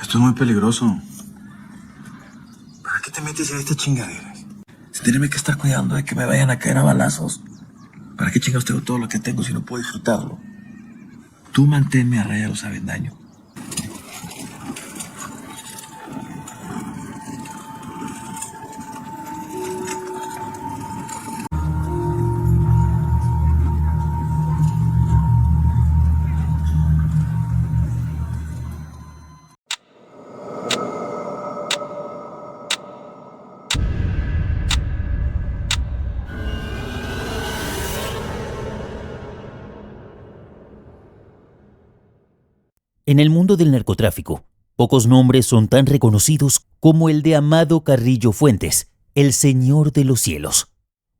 Esto es muy peligroso. ¿Para qué te metes en esta chingadera? Si teneme que estar cuidando de que me vayan a caer a balazos. ¿Para qué chingados tengo todo lo que tengo si no puedo disfrutarlo? Tú manténme a raya los avendaños. En el mundo del narcotráfico, pocos nombres son tan reconocidos como el de Amado Carrillo Fuentes, el Señor de los Cielos.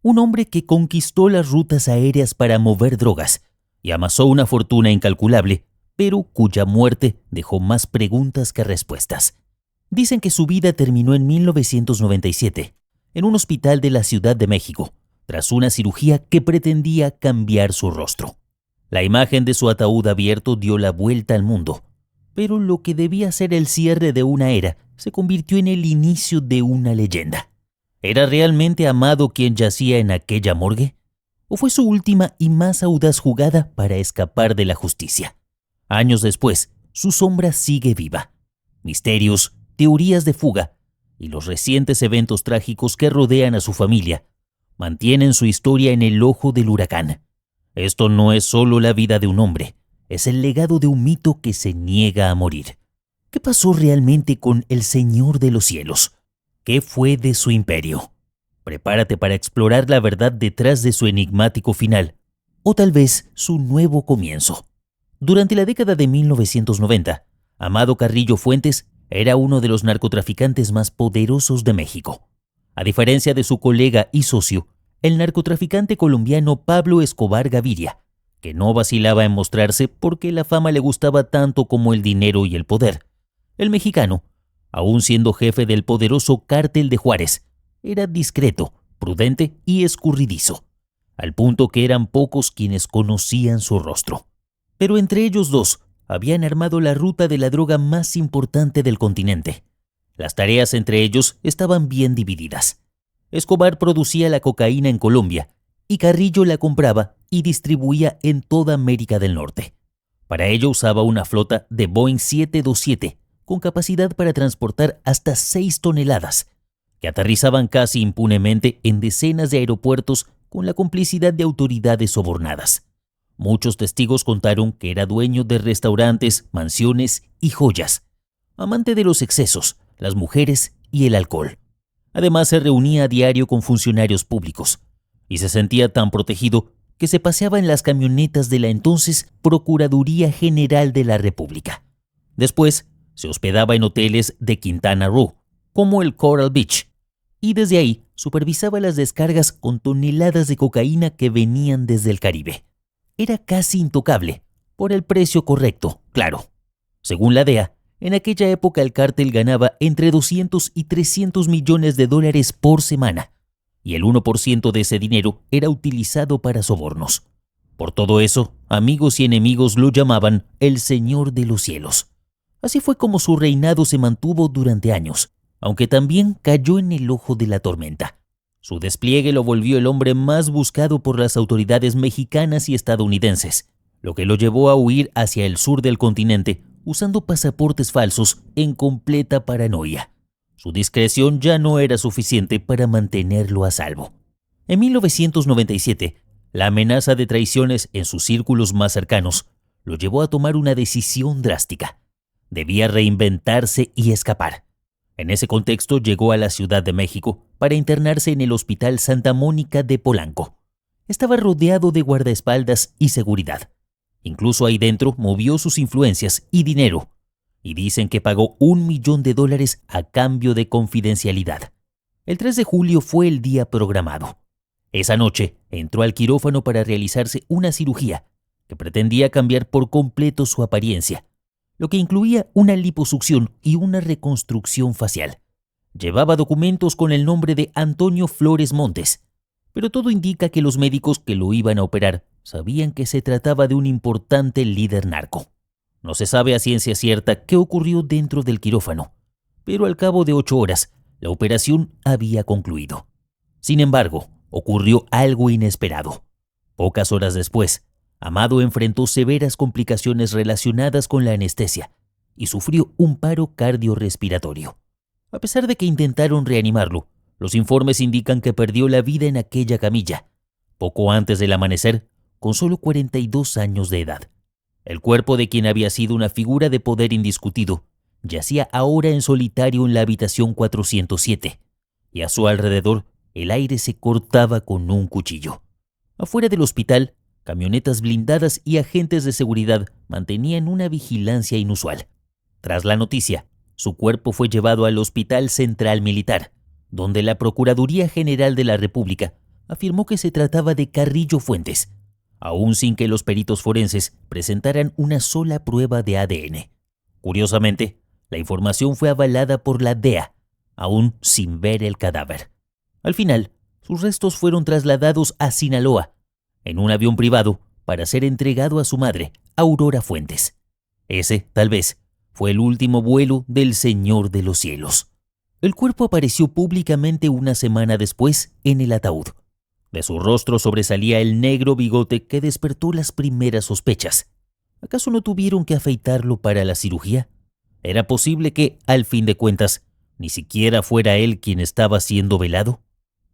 Un hombre que conquistó las rutas aéreas para mover drogas y amasó una fortuna incalculable, pero cuya muerte dejó más preguntas que respuestas. Dicen que su vida terminó en 1997, en un hospital de la Ciudad de México, tras una cirugía que pretendía cambiar su rostro. La imagen de su ataúd abierto dio la vuelta al mundo, pero lo que debía ser el cierre de una era se convirtió en el inicio de una leyenda. ¿Era realmente Amado quien yacía en aquella morgue? ¿O fue su última y más audaz jugada para escapar de la justicia? Años después, su sombra sigue viva. Misterios, teorías de fuga y los recientes eventos trágicos que rodean a su familia mantienen su historia en el ojo del huracán. Esto no es solo la vida de un hombre, es el legado de un mito que se niega a morir. ¿Qué pasó realmente con el Señor de los Cielos? ¿Qué fue de su imperio? Prepárate para explorar la verdad detrás de su enigmático final, o tal vez su nuevo comienzo. Durante la década de 1990, Amado Carrillo Fuentes era uno de los narcotraficantes más poderosos de México. A diferencia de su colega y socio, el narcotraficante colombiano Pablo Escobar Gaviria, que no vacilaba en mostrarse porque la fama le gustaba tanto como el dinero y el poder. El mexicano, aún siendo jefe del poderoso Cártel de Juárez, era discreto, prudente y escurridizo, al punto que eran pocos quienes conocían su rostro. Pero entre ellos dos habían armado la ruta de la droga más importante del continente. Las tareas entre ellos estaban bien divididas. Escobar producía la cocaína en Colombia y Carrillo la compraba y distribuía en toda América del Norte. Para ello usaba una flota de Boeing 727 con capacidad para transportar hasta 6 toneladas, que aterrizaban casi impunemente en decenas de aeropuertos con la complicidad de autoridades sobornadas. Muchos testigos contaron que era dueño de restaurantes, mansiones y joyas, amante de los excesos, las mujeres y el alcohol. Además, se reunía a diario con funcionarios públicos y se sentía tan protegido que se paseaba en las camionetas de la entonces Procuraduría General de la República. Después, se hospedaba en hoteles de Quintana Roo, como el Coral Beach, y desde ahí supervisaba las descargas con toneladas de cocaína que venían desde el Caribe. Era casi intocable, por el precio correcto, claro. Según la DEA, en aquella época el cártel ganaba entre 200 y 300 millones de dólares por semana, y el 1% de ese dinero era utilizado para sobornos. Por todo eso, amigos y enemigos lo llamaban el Señor de los Cielos. Así fue como su reinado se mantuvo durante años, aunque también cayó en el ojo de la tormenta. Su despliegue lo volvió el hombre más buscado por las autoridades mexicanas y estadounidenses, lo que lo llevó a huir hacia el sur del continente, usando pasaportes falsos en completa paranoia. Su discreción ya no era suficiente para mantenerlo a salvo. En 1997, la amenaza de traiciones en sus círculos más cercanos lo llevó a tomar una decisión drástica. Debía reinventarse y escapar. En ese contexto llegó a la Ciudad de México para internarse en el Hospital Santa Mónica de Polanco. Estaba rodeado de guardaespaldas y seguridad. Incluso ahí dentro movió sus influencias y dinero, y dicen que pagó $1 millón a cambio de confidencialidad. El 3 de julio fue el día programado. Esa noche entró al quirófano para realizarse una cirugía que pretendía cambiar por completo su apariencia, lo que incluía una liposucción y una reconstrucción facial. Llevaba documentos con el nombre de Antonio Flores Montes, pero todo indica que los médicos que lo iban a operar sabían que se trataba de un importante líder narco. No se sabe a ciencia cierta qué ocurrió dentro del quirófano, pero al cabo de 8 horas, la operación había concluido. Sin embargo, ocurrió algo inesperado. Pocas horas después, Amado enfrentó severas complicaciones relacionadas con la anestesia y sufrió un paro cardiorrespiratorio. A pesar de que intentaron reanimarlo, los informes indican que perdió la vida en aquella camilla, poco antes del amanecer, con solo 42 años de edad. El cuerpo de quien había sido una figura de poder indiscutido yacía ahora en solitario en la habitación 407, y a su alrededor el aire se cortaba con un cuchillo. Afuera del hospital, camionetas blindadas y agentes de seguridad mantenían una vigilancia inusual. Tras la noticia, su cuerpo fue llevado al Hospital Central Militar, donde la Procuraduría General de la República afirmó que se trataba de Carrillo Fuentes, aún sin que los peritos forenses presentaran una sola prueba de ADN. Curiosamente, la información fue avalada por la DEA, aún sin ver el cadáver. Al final, sus restos fueron trasladados a Sinaloa, en un avión privado, para ser entregado a su madre, Aurora Fuentes. Ese, tal vez, fue el último vuelo del Señor de los Cielos. El cuerpo apareció públicamente una semana después en el ataúd. De su rostro sobresalía el negro bigote que despertó las primeras sospechas. ¿Acaso no tuvieron que afeitarlo para la cirugía? ¿Era posible que, al fin de cuentas, ni siquiera fuera él quien estaba siendo velado?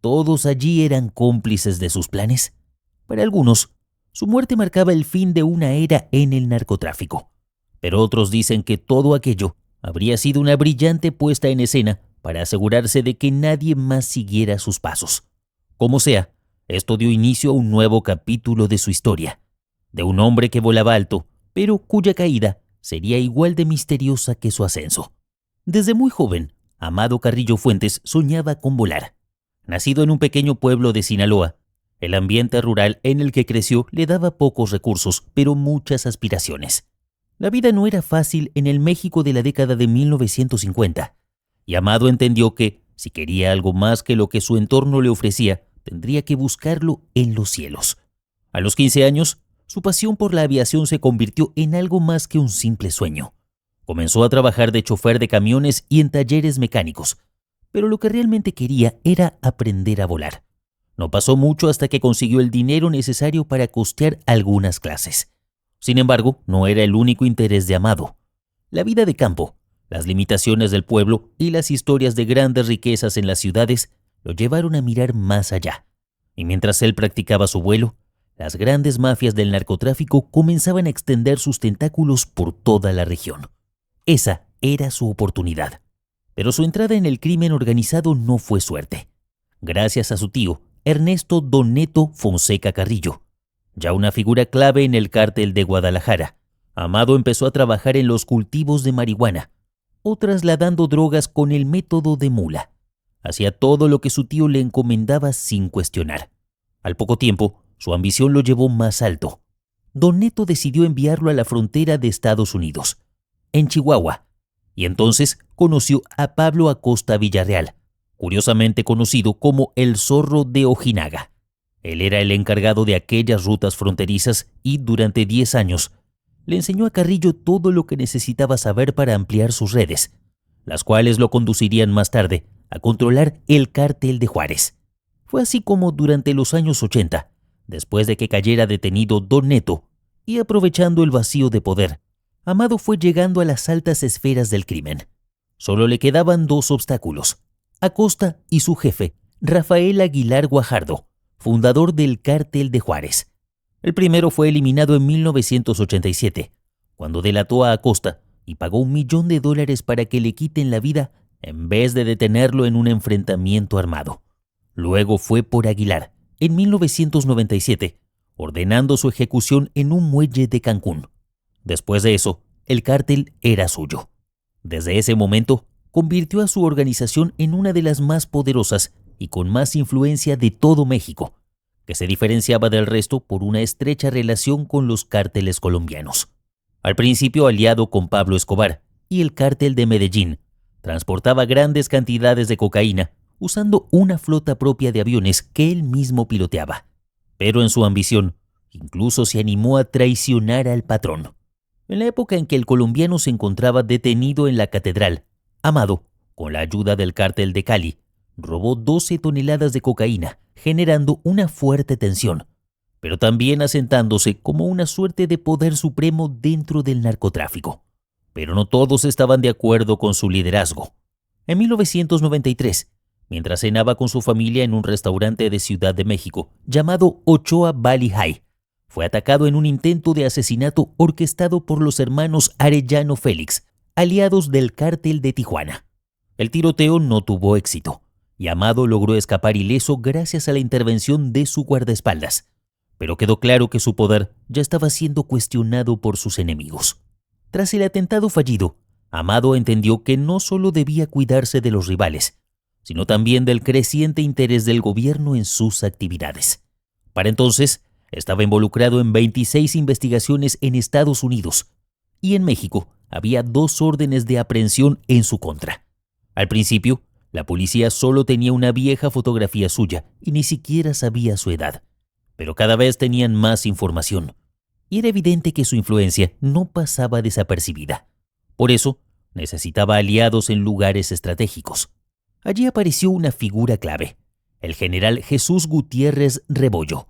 ¿Todos allí eran cómplices de sus planes? Para algunos, su muerte marcaba el fin de una era en el narcotráfico. Pero otros dicen que todo aquello habría sido una brillante puesta en escena para asegurarse de que nadie más siguiera sus pasos. Como sea, esto dio inicio a un nuevo capítulo de su historia, de un hombre que volaba alto, pero cuya caída sería igual de misteriosa que su ascenso. Desde muy joven, Amado Carrillo Fuentes soñaba con volar. Nacido en un pequeño pueblo de Sinaloa, el ambiente rural en el que creció le daba pocos recursos, pero muchas aspiraciones. La vida no era fácil en el México de la década de 1950, y Amado entendió que, si quería algo más que lo que su entorno le ofrecía, tendría que buscarlo en los cielos. A los 15 años, su pasión por la aviación se convirtió en algo más que un simple sueño. Comenzó a trabajar de chofer de camiones y en talleres mecánicos, pero lo que realmente quería era aprender a volar. No pasó mucho hasta que consiguió el dinero necesario para costear algunas clases. Sin embargo, no era el único interés de Amado. La vida de campo, las limitaciones del pueblo y las historias de grandes riquezas en las ciudades lo llevaron a mirar más allá. Y mientras él practicaba su vuelo, las grandes mafias del narcotráfico comenzaban a extender sus tentáculos por toda la región. Esa era su oportunidad. Pero su entrada en el crimen organizado no fue suerte. Gracias a su tío, Ernesto Don Neto Fonseca Carrillo, ya una figura clave en el cártel de Guadalajara, Amado empezó a trabajar en los cultivos de marihuana o trasladando drogas con el método de mula. Hacía todo lo que su tío le encomendaba sin cuestionar. Al poco tiempo, su ambición lo llevó más alto. Don Neto decidió enviarlo a la frontera de Estados Unidos, en Chihuahua, y entonces conoció a Pablo Acosta Villarreal, curiosamente conocido como el Zorro de Ojinaga. Él era el encargado de aquellas rutas fronterizas y durante 10 años le enseñó a Carrillo todo lo que necesitaba saber para ampliar sus redes, las cuales lo conducirían más tarde a controlar el cártel de Juárez. Fue así como durante los años 80, después de que cayera detenido Don Neto y aprovechando el vacío de poder, Amado fue llegando a las altas esferas del crimen. Solo le quedaban 2 obstáculos: Acosta y su jefe, Rafael Aguilar Guajardo, fundador del cártel de Juárez. El primero fue eliminado en 1987, cuando delató a Acosta y pagó $1 millón para que le quiten la vida en vez de detenerlo en un enfrentamiento armado. Luego fue por Aguilar, en 1997, ordenando su ejecución en un muelle de Cancún. Después de eso, el cártel era suyo. Desde ese momento, convirtió a su organización en una de las más poderosas y con más influencia de todo México, que se diferenciaba del resto por una estrecha relación con los cárteles colombianos. Al principio aliado con Pablo Escobar y el cártel de Medellín, transportaba grandes cantidades de cocaína usando una flota propia de aviones que él mismo piloteaba. Pero en su ambición, incluso se animó a traicionar al patrón. En la época en que el colombiano se encontraba detenido en la catedral, Amado, con la ayuda del cártel de Cali, robó 12 toneladas de cocaína, generando una fuerte tensión, pero también asentándose como una suerte de poder supremo dentro del narcotráfico. Pero no todos estaban de acuerdo con su liderazgo. En 1993, mientras cenaba con su familia en un restaurante de Ciudad de México llamado Ochoa Valley High, fue atacado en un intento de asesinato orquestado por los hermanos Arellano Félix, aliados del cártel de Tijuana. El tiroteo no tuvo éxito, y Amado logró escapar ileso gracias a la intervención de su guardaespaldas. Pero quedó claro que su poder ya estaba siendo cuestionado por sus enemigos. Tras el atentado fallido, Amado entendió que no solo debía cuidarse de los rivales, sino también del creciente interés del gobierno en sus actividades. Para entonces, estaba involucrado en 26 investigaciones en Estados Unidos, y en México había 2 órdenes de aprehensión en su contra. Al principio, la policía solo tenía una vieja fotografía suya y ni siquiera sabía su edad. Pero cada vez tenían más información, y era evidente que su influencia no pasaba desapercibida. Por eso, necesitaba aliados en lugares estratégicos. Allí apareció una figura clave, el general Jesús Gutiérrez Rebollo.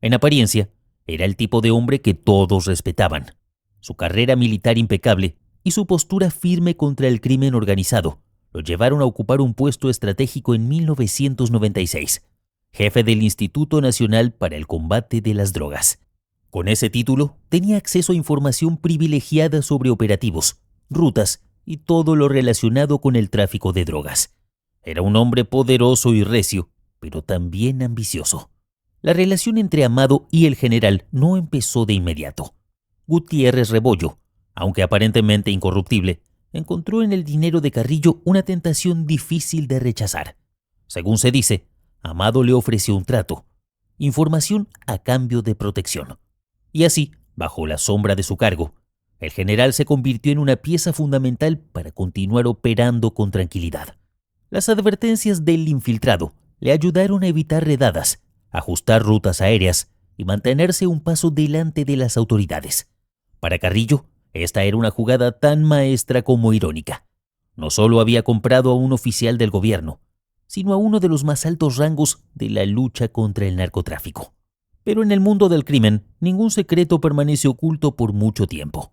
En apariencia, era el tipo de hombre que todos respetaban. Su carrera militar impecable y su postura firme contra el crimen organizado lo llevaron a ocupar un puesto estratégico en 1996, jefe del Instituto Nacional para el Combate de las Drogas. Con ese título, tenía acceso a información privilegiada sobre operativos, rutas y todo lo relacionado con el tráfico de drogas. Era un hombre poderoso y recio, pero también ambicioso. La relación entre Amado y el general no empezó de inmediato. Gutiérrez Rebollo, aunque aparentemente incorruptible, encontró en el dinero de Carrillo una tentación difícil de rechazar. Según se dice, Amado le ofreció un trato, información a cambio de protección. Y así, bajo la sombra de su cargo, el general se convirtió en una pieza fundamental para continuar operando con tranquilidad. Las advertencias del infiltrado le ayudaron a evitar redadas, ajustar rutas aéreas y mantenerse un paso delante de las autoridades. Para Carrillo, esta era una jugada tan maestra como irónica. No solo había comprado a un oficial del gobierno, sino a uno de los más altos rangos de la lucha contra el narcotráfico. Pero en el mundo del crimen, ningún secreto permanece oculto por mucho tiempo.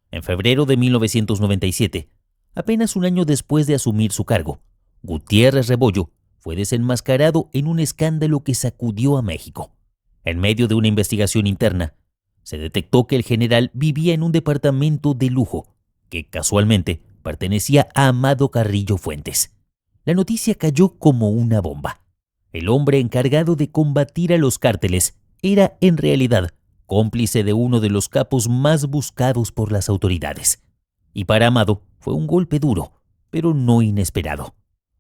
En febrero de 1997, apenas un año después de asumir su cargo, Gutiérrez Rebollo fue desenmascarado en un escándalo que sacudió a México. En medio de una investigación interna, se detectó que el general vivía en un departamento de lujo que casualmente pertenecía a Amado Carrillo Fuentes. La noticia cayó como una bomba. El hombre encargado de combatir a los cárteles era, en realidad, cómplice de uno de los capos más buscados por las autoridades. Y para Amado fue un golpe duro, pero no inesperado.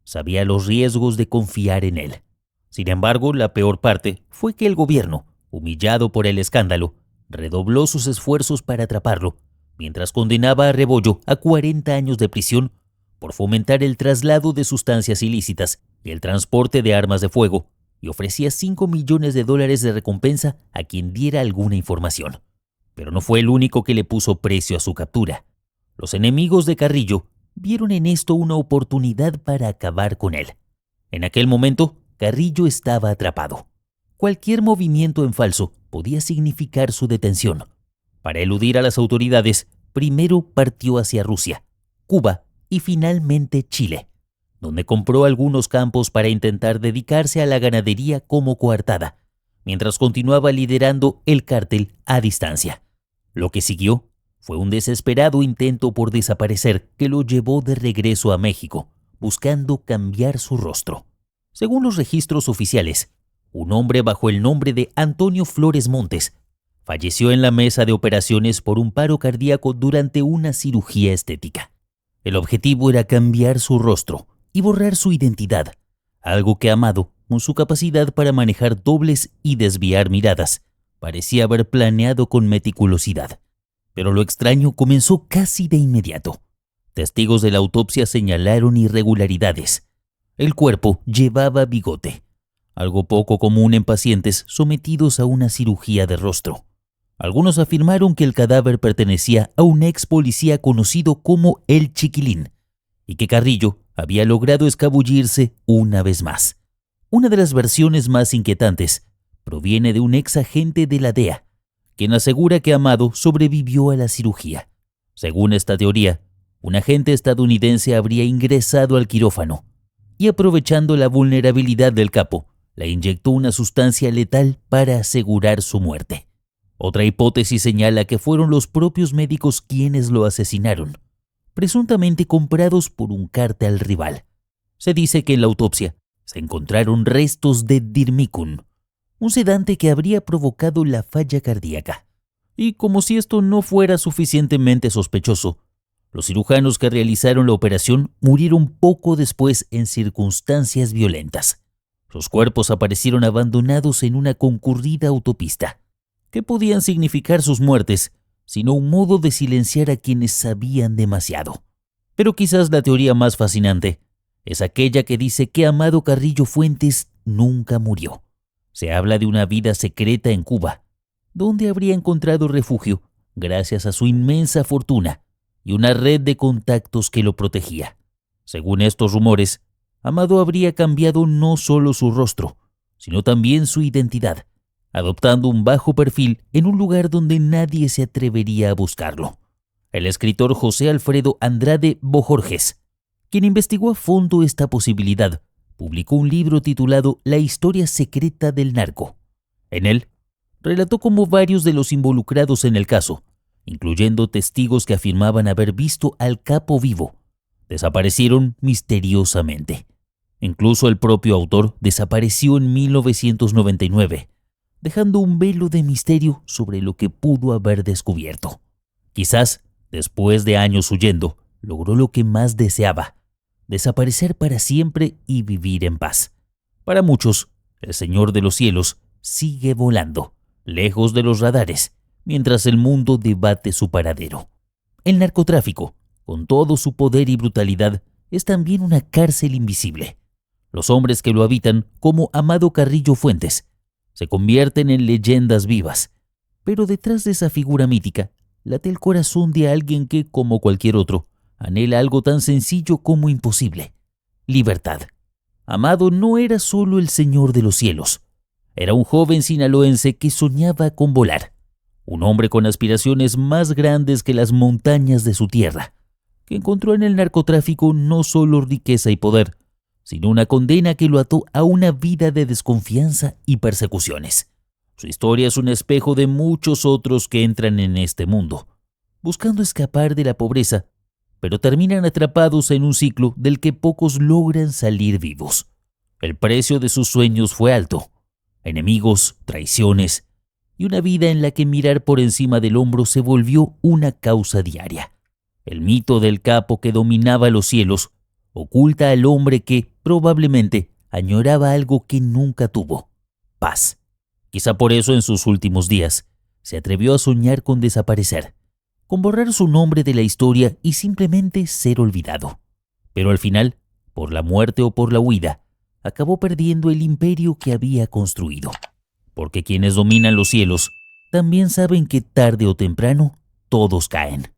Sabía los riesgos de confiar en él. Sin embargo, la peor parte fue que el gobierno, humillado por el escándalo, redobló sus esfuerzos para atraparlo, mientras condenaba a Rebollo a 40 años de prisión por fomentar el traslado de sustancias ilícitas y el transporte de armas de fuego, y ofrecía $5 millones de recompensa a quien diera alguna información. Pero no fue el único que le puso precio a su captura. Los enemigos de Carrillo vieron en esto una oportunidad para acabar con él. En aquel momento, Carrillo estaba atrapado. Cualquier movimiento en falso podía significar su detención. Para eludir a las autoridades, primero partió hacia Rusia, Cuba y finalmente Chile, donde compró algunos campos para intentar dedicarse a la ganadería como coartada, mientras continuaba liderando el cártel a distancia. Lo que siguió fue un desesperado intento por desaparecer que lo llevó de regreso a México, buscando cambiar su rostro. Según los registros oficiales, un hombre bajo el nombre de Antonio Flores Montes falleció en la mesa de operaciones por un paro cardíaco durante una cirugía estética. El objetivo era cambiar su rostro y borrar su identidad, algo que Amado, con su capacidad para manejar dobles y desviar miradas, parecía haber planeado con meticulosidad. Pero lo extraño comenzó casi de inmediato. Testigos de la autopsia señalaron irregularidades. El cuerpo llevaba bigote, algo poco común en pacientes sometidos a una cirugía de rostro. Algunos afirmaron que el cadáver pertenecía a un ex policía conocido como El Chiquilín y que Carrillo había logrado escabullirse una vez más. Una de las versiones más inquietantes proviene de un ex agente de la DEA, quien asegura que Amado sobrevivió a la cirugía. Según esta teoría, un agente estadounidense habría ingresado al quirófano y, aprovechando la vulnerabilidad del capo, le inyectó una sustancia letal para asegurar su muerte. Otra hipótesis señala que fueron los propios médicos quienes lo asesinaron, presuntamente comprados por un cártel rival. Se dice que en la autopsia se encontraron restos de dirmicum, un sedante que habría provocado la falla cardíaca. Y como si esto no fuera suficientemente sospechoso, los cirujanos que realizaron la operación murieron poco después en circunstancias violentas. Sus cuerpos aparecieron abandonados en una concurrida autopista. ¿Qué podían significar sus muertes, sino un modo de silenciar a quienes sabían demasiado? Pero quizás la teoría más fascinante es aquella que dice que Amado Carrillo Fuentes nunca murió. Se habla de una vida secreta en Cuba, donde habría encontrado refugio gracias a su inmensa fortuna y una red de contactos que lo protegía. Según estos rumores, Amado habría cambiado no solo su rostro, sino también su identidad, adoptando un bajo perfil en un lugar donde nadie se atrevería a buscarlo. El escritor José Alfredo Andrade Bojorges, quien investigó a fondo esta posibilidad, publicó un libro titulado La historia secreta del narco. En él, relató cómo varios de los involucrados en el caso, incluyendo testigos que afirmaban haber visto al capo vivo, desaparecieron misteriosamente. Incluso el propio autor desapareció en 1999, dejando un velo de misterio sobre lo que pudo haber descubierto. Quizás, después de años huyendo, logró lo que más deseaba: desaparecer para siempre y vivir en paz. Para muchos, el Señor de los Cielos sigue volando, lejos de los radares, mientras el mundo debate su paradero. El narcotráfico, con todo su poder y brutalidad, es también una cárcel invisible. Los hombres que lo habitan, como Amado Carrillo Fuentes, se convierten en leyendas vivas. Pero detrás de esa figura mítica, late el corazón de alguien que, como cualquier otro, anhela algo tan sencillo como imposible: libertad. Amado no era solo el Señor de los Cielos. Era un joven sinaloense que soñaba con volar. Un hombre con aspiraciones más grandes que las montañas de su tierra, que encontró en el narcotráfico no solo riqueza y poder, sino una condena que lo ató a una vida de desconfianza y persecuciones. Su historia es un espejo de muchos otros que entran en este mundo, buscando escapar de la pobreza, pero terminan atrapados en un ciclo del que pocos logran salir vivos. El precio de sus sueños fue alto: enemigos, traiciones y una vida en la que mirar por encima del hombro se volvió una causa diaria. El mito del capo que dominaba los cielos oculta al hombre que, probablemente, añoraba algo que nunca tuvo: paz. Quizá por eso en sus últimos días se atrevió a soñar con desaparecer, con borrar su nombre de la historia y simplemente ser olvidado. Pero al final, por la muerte o por la huida, acabó perdiendo el imperio que había construido. Porque quienes dominan los cielos también saben que tarde o temprano todos caen.